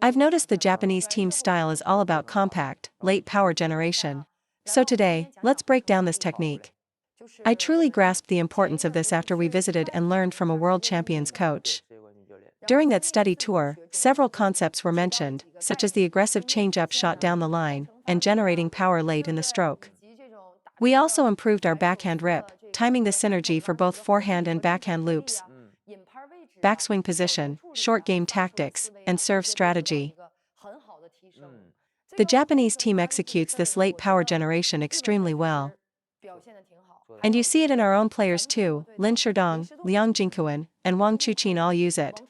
I've noticed the Japanese team style is all about compact, late power generation. So today, let's break down this technique. I truly grasped the importance of this after we visited and learned from a world champions coach. During that study tour, several concepts were mentioned, such as the aggressive change-up shot down the line, and generating power late in the stroke. We also improved our backhand rip, timing the synergy for both forehand and backhand loops, backswing position, short game tactics, and serve strategy. The Japanese team executes this late power generation extremely well. And you see it in our own players too. Lin Sherdong, Liang Jingquan, and Wang Chuqin all use it.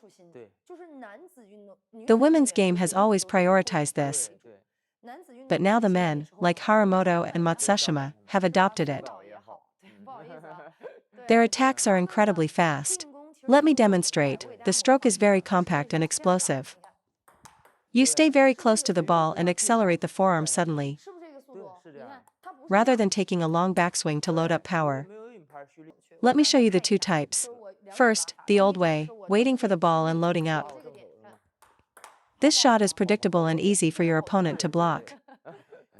The women's game has always prioritized this. But now the men, like Haramoto and Matsushima, have adopted it. Their attacks are incredibly fast. Let me demonstrate. The stroke is very compact and explosive. You stay very close to the ball and accelerate the forearm suddenly, rather than taking a long backswing to load up power. Let me show you the two types. First, the old way, waiting for the ball and loading up. This shot is predictable and easy for your opponent to block.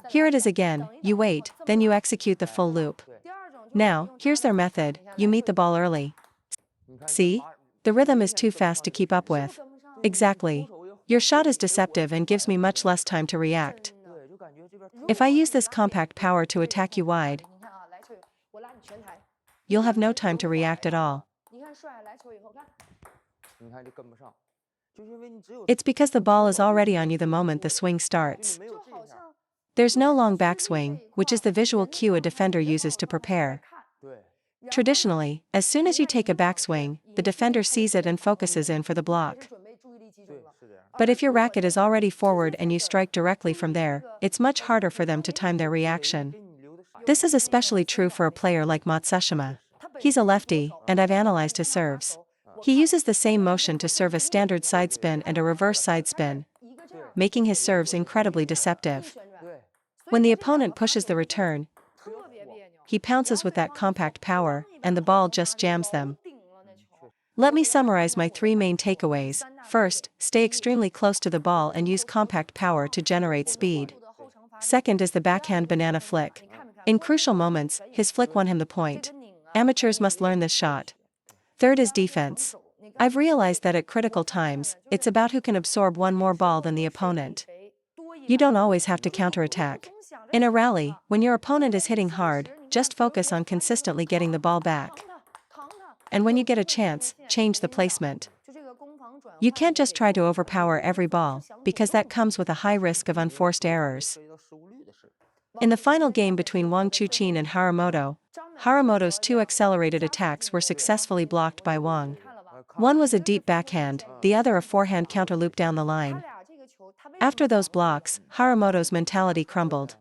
Here it is again, you wait, then you execute the full loop. Now, here's their method, you meet the ball early. See? The rhythm is too fast to keep up with. Exactly. Your shot is deceptive and gives me much less time to react. If I use this compact power to attack you wide, you'll have no time to react at all. It's because the ball is already on you the moment the swing starts. There's no long backswing, which is the visual cue a defender uses to prepare. Traditionally, as soon as you take a backswing, the defender sees it and focuses in for the block. But if your racket is already forward and you strike directly from there, it's much harder for them to time their reaction. This is especially true for a player like Matsushima. He's a lefty, and I've analyzed his serves. He uses the same motion to serve a standard side spin and a reverse side spin, making his serves incredibly deceptive. When the opponent pushes the return, he pounces with that compact power, and the ball just jams them. Let me summarize my three main takeaways. First, stay extremely close to the ball and use compact power to generate speed. Second is the backhand banana flick. In crucial moments, his flick won him the point. Amateurs must learn this shot. Third is defense. I've realized that at critical times, it's about who can absorb one more ball than the opponent. You don't always have to counterattack. In a rally, when your opponent is hitting hard, just focus on consistently getting the ball back. And when you get a chance, change the placement. You can't just try to overpower every ball, because that comes with a high risk of unforced errors. In the final game between Wang Chuqin and Haramoto, Haramoto's two accelerated attacks were successfully blocked by Wang. One was a deep backhand, the other a forehand counterloop down the line. After those blocks, Haramoto's mentality crumbled.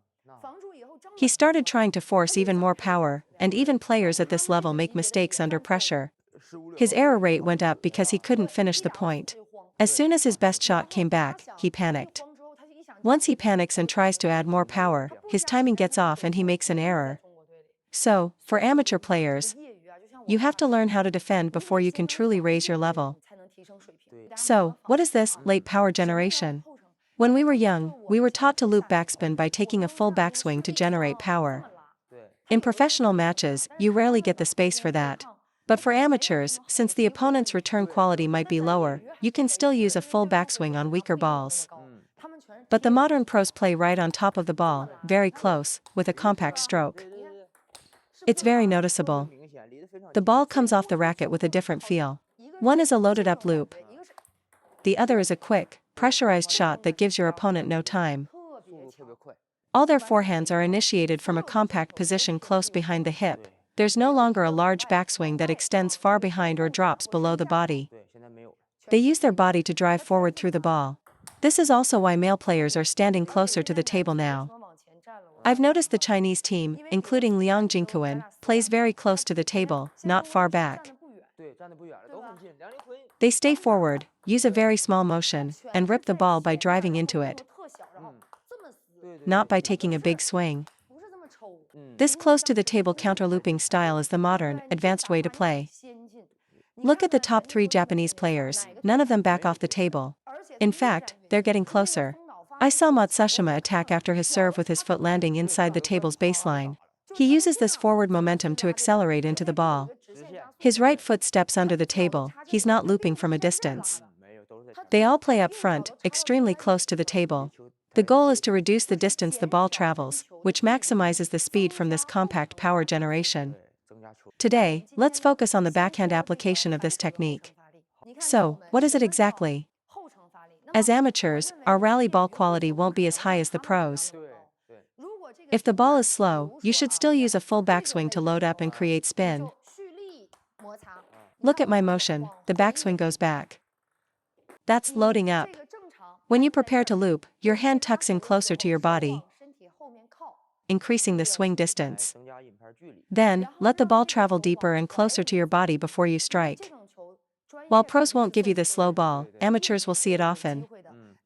He started trying to force even more power, and even players at this level make mistakes under pressure. His error rate went up because he couldn't finish the point. As soon as his best shot came back, he panicked. Once he panics and tries to add more power, his timing gets off and he makes an error. So, for amateur players, you have to learn how to defend before you can truly raise your level. So, what is this late power generation? When we were young, we were taught to loop backspin by taking a full backswing to generate power. In professional matches, you rarely get the space for that. But for amateurs, since the opponent's return quality might be lower, you can still use a full backswing on weaker balls. But the modern pros play right on top of the ball, very close, with a compact stroke. It's very noticeable. The ball comes off the racket with a different feel. One is a loaded-up loop. The other is a quick, pressurized shot that gives your opponent no time. All their forehands are initiated from a compact position close behind the hip. There's no longer a large backswing that extends far behind or drops below the body. They use their body to drive forward through the ball. This is also why male players are standing closer to the table now. I've noticed the Chinese team, including Liang Jingquan, plays very close to the table, not far back. They stay forward, use a very small motion, and rip the ball by driving into it, not by taking a big swing. This close to the table counterlooping style is the modern, advanced way to play. Look at the top three Japanese players, none of them back off the table. In fact, they're getting closer. I saw Matsushima attack after his serve with his foot landing inside the table's baseline. He uses this forward momentum to accelerate into the ball. His right foot steps under the table, he's not looping from a distance. They all play up front, extremely close to the table. The goal is to reduce the distance the ball travels, which maximizes the speed from this compact power generation. Today, let's focus on the backhand application of this technique. So, what is it exactly? As amateurs, our rally ball quality won't be as high as the pros. If the ball is slow, you should still use a full backswing to load up and create spin. Look at my motion, the backswing goes back. That's loading up. When you prepare to loop, your hand tucks in closer to your body, increasing the swing distance. Then, let the ball travel deeper and closer to your body before you strike. While pros won't give you the slow ball, amateurs will see it often.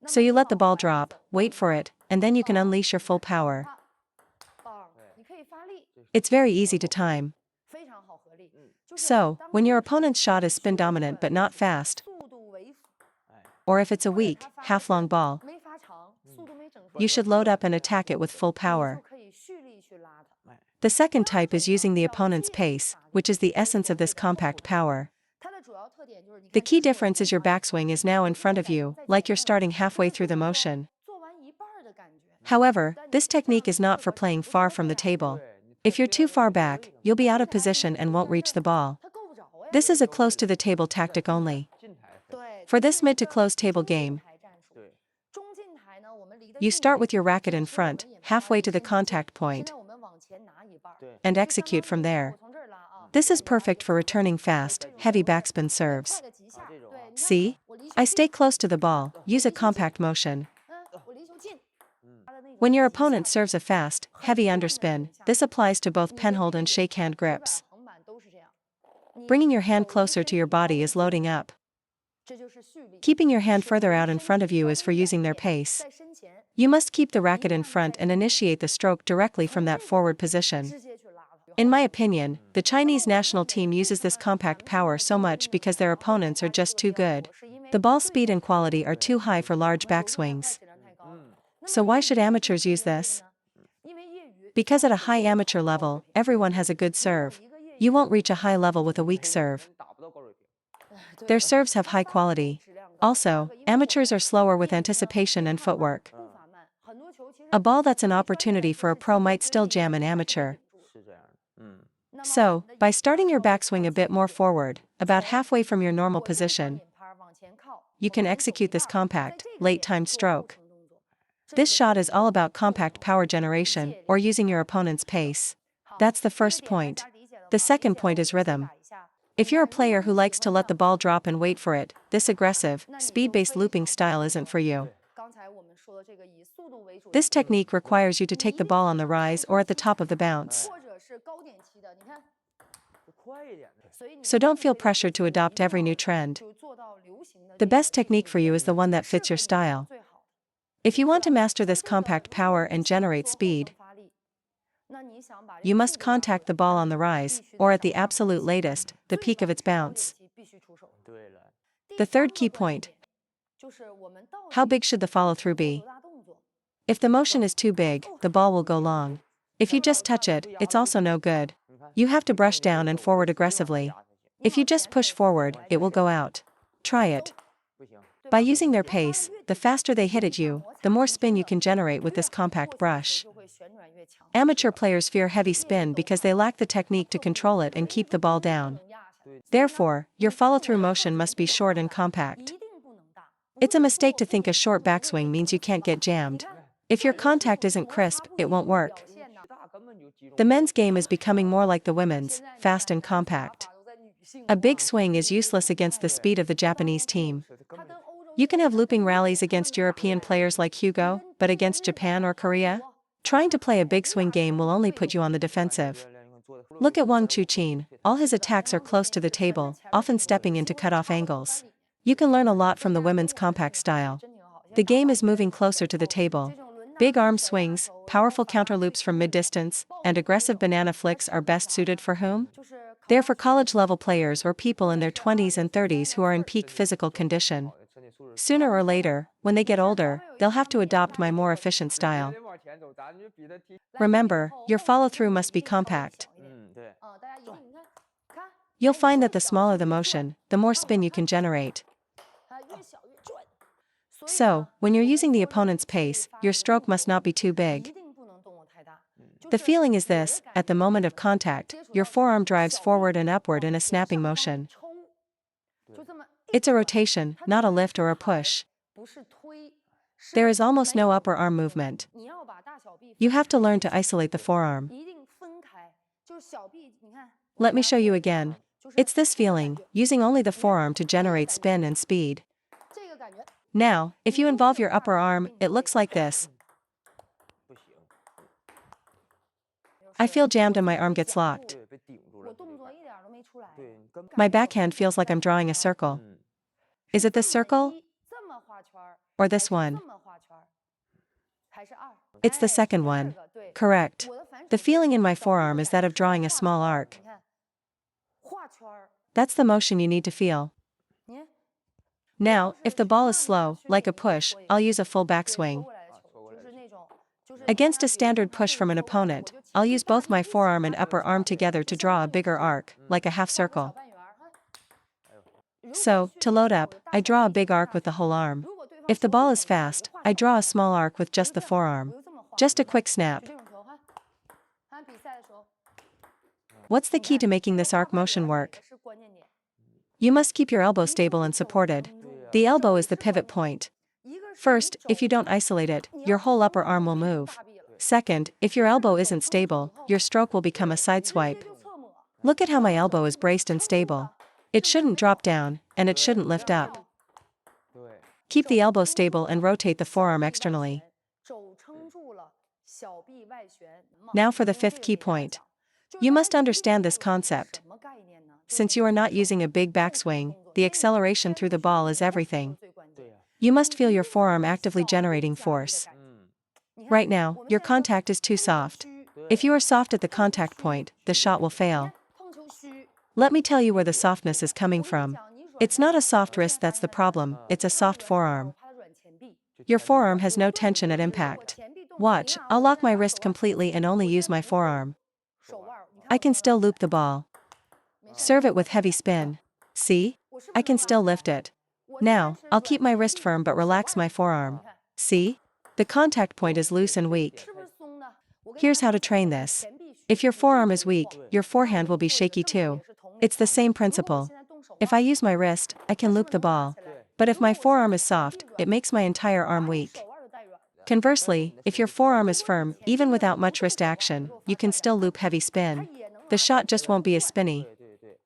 So you let the ball drop, wait for it, and then you can unleash your full power. It's very easy to time. So, when your opponent's shot is spin dominant but not fast, or if it's a weak, half-long ball, you should load up and attack it with full power. The second type is using the opponent's pace, which is the essence of this compact power. The key difference is your backswing is now in front of you, like you're starting halfway through the motion. However, this technique is not for playing far from the table. If you're too far back, you'll be out of position and won't reach the ball. This is a close to the table tactic only. For this mid to close table game, you start with your racket in front, halfway to the contact point, and execute from there. This is perfect for returning fast, heavy backspin serves. See? I stay close to the ball, use a compact motion. When your opponent serves a fast, heavy underspin, this applies to both penhold and shakehand grips. Bringing your hand closer to your body is loading up. Keeping your hand further out in front of you is for using their pace. You must keep the racket in front and initiate the stroke directly from that forward position. In my opinion, the Chinese national team uses this compact power so much because their opponents are just too good. The ball speed and quality are too high for large backswings. So why should amateurs use this? Because at a high amateur level, everyone has a good serve. You won't reach a high level with a weak serve. Their serves have high quality. Also, amateurs are slower with anticipation and footwork. A ball that's an opportunity for a pro might still jam an amateur. So, by starting your backswing a bit more forward, about halfway from your normal position, you can execute this compact, late-timed stroke. This shot is all about compact power generation, or using your opponent's pace. That's the first point. The second point is rhythm. If you're a player who likes to let the ball drop and wait for it, this aggressive, speed-based looping style isn't for you. This technique requires you to take the ball on the rise or at the top of the bounce. So don't feel pressured to adopt every new trend. The best technique for you is the one that fits your style. If you want to master this compact power and generate speed, you must contact the ball on the rise, or at the absolute latest, the peak of its bounce. The third key point: how big should the follow-through be? If the motion is too big, the ball will go long. If you just touch it, it's also no good. You have to brush down and forward aggressively. If you just push forward, it will go out. Try it. By using their pace, the faster they hit at you, the more spin you can generate with this compact brush. Amateur players fear heavy spin because they lack the technique to control it and keep the ball down. Therefore, your follow-through motion must be short and compact. It's a mistake to think a short backswing means you can't get jammed. If your contact isn't crisp, it won't work. The men's game is becoming more like the women's, fast and compact. A big swing is useless against the speed of the Japanese team. You can have looping rallies against European players like Hugo, but against Japan or Korea? Trying to play a big swing game will only put you on the defensive. Look at Wang Chuqin, all his attacks are close to the table, often stepping into cut-off angles. You can learn a lot from the women's compact style. The game is moving closer to the table. Big arm swings, powerful counter loops from mid-distance, and aggressive banana flicks are best suited for whom? They're for college-level players or people in their 20s and 30s who are in peak physical condition. Sooner or later, when they get older, they'll have to adopt my more efficient style. Remember, your follow-through must be compact. You'll find that the smaller the motion, the more spin you can generate. So, when you're using the opponent's pace, your stroke must not be too big. The feeling is this: at the moment of contact, your forearm drives forward and upward in a snapping motion. It's a rotation, not a lift or a push. There is almost no upper arm movement. You have to learn to isolate the forearm. Let me show you again. It's this feeling, using only the forearm to generate spin and speed. Now, if you involve your upper arm, it looks like this. I feel jammed and my arm gets locked. My backhand feels like I'm drawing a circle. Is it this circle? Or this one? It's the second one. Correct. The feeling in my forearm is that of drawing a small arc. That's the motion you need to feel. Now, if the ball is slow, like a push, I'll use a full backswing. Against a standard push from an opponent, I'll use both my forearm and upper arm together to draw a bigger arc, like a half circle. So, to load up, I draw a big arc with the whole arm. If the ball is fast, I draw a small arc with just the forearm. Just a quick snap. What's the key to making this arc motion work? You must keep your elbow stable and supported. The elbow is the pivot point. First, if you don't isolate it, your whole upper arm will move. Second, if your elbow isn't stable, your stroke will become a side swipe. Look at how my elbow is braced and stable. It shouldn't drop down, and it shouldn't lift up. Keep the elbow stable and rotate the forearm externally. Now for the fifth key point. You must understand this concept. Since you are not using a big backswing, the acceleration through the ball is everything. You must feel your forearm actively generating force. Right now, your contact is too soft. If you are soft at the contact point, the shot will fail. Let me tell you where the softness is coming from. It's not a soft wrist that's the problem, it's a soft forearm. Your forearm has no tension at impact. Watch, I'll lock my wrist completely and only use my forearm. I can still loop the ball. Serve it with heavy spin. See? I can still lift it. Now, I'll keep my wrist firm but relax my forearm. See? The contact point is loose and weak. Here's how to train this. If your forearm is weak, your forehand will be shaky too. It's the same principle. If I use my wrist, I can loop the ball. But if my forearm is soft, it makes my entire arm weak. Conversely, if your forearm is firm, even without much wrist action, you can still loop heavy spin. The shot just won't be as spinny.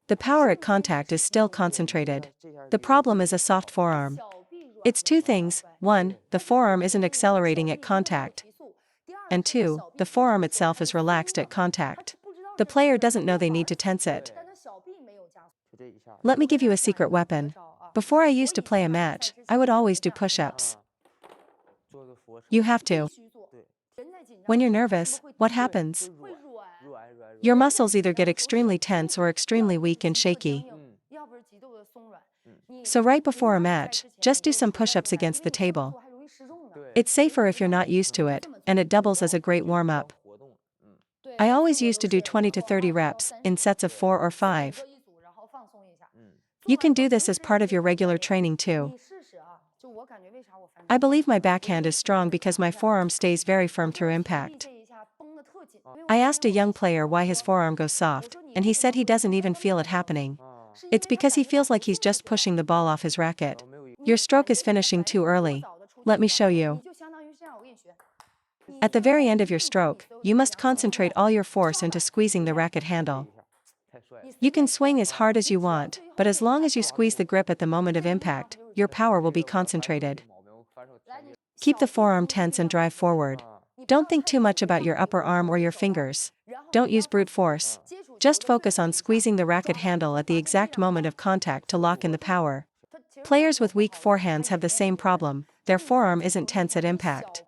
The power at contact is still concentrated. The problem is a soft forearm. It's two things: one, the forearm isn't accelerating at contact. And two, the forearm itself is relaxed at contact. The player doesn't know they need to tense it. Let me give you a secret weapon. Before I used to play a match, I would always do push-ups. You have to. When you're nervous, what happens? Your muscles either get extremely tense or extremely weak and shaky. So right before a match, just do some push-ups against the table. It's safer if you're not used to it, and it doubles as a great warm-up. I always used to do 20 to 30 reps, in sets of 4 or 5. You can do this as part of your regular training too. I believe my backhand is strong because my forearm stays very firm through impact. I asked a young player why his forearm goes soft, and he said he doesn't even feel it happening. It's because he feels like he's just pushing the ball off his racket. Your stroke is finishing too early. Let me show you. At the very end of your stroke, you must concentrate all your force into squeezing the racket handle. You can swing as hard as you want, but as long as you squeeze the grip at the moment of impact, your power will be concentrated. Keep the forearm tense and drive forward. Don't think too much about your upper arm or your fingers. Don't use brute force. Just focus on squeezing the racket handle at the exact moment of contact to lock in the power. Players with weak forehands have the same problem. Their forearm isn't tense at impact.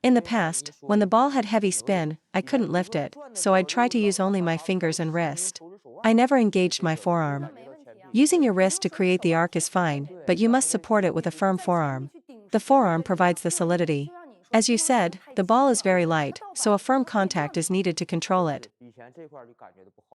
In the past, when the ball had heavy spin, I couldn't lift it, so I'd try to use only my fingers and wrist. I never engaged my forearm. Using your wrist to create the arc is fine, but you must support it with a firm forearm. The forearm provides the solidity. As you said, the ball is very light, so a firm contact is needed to control it.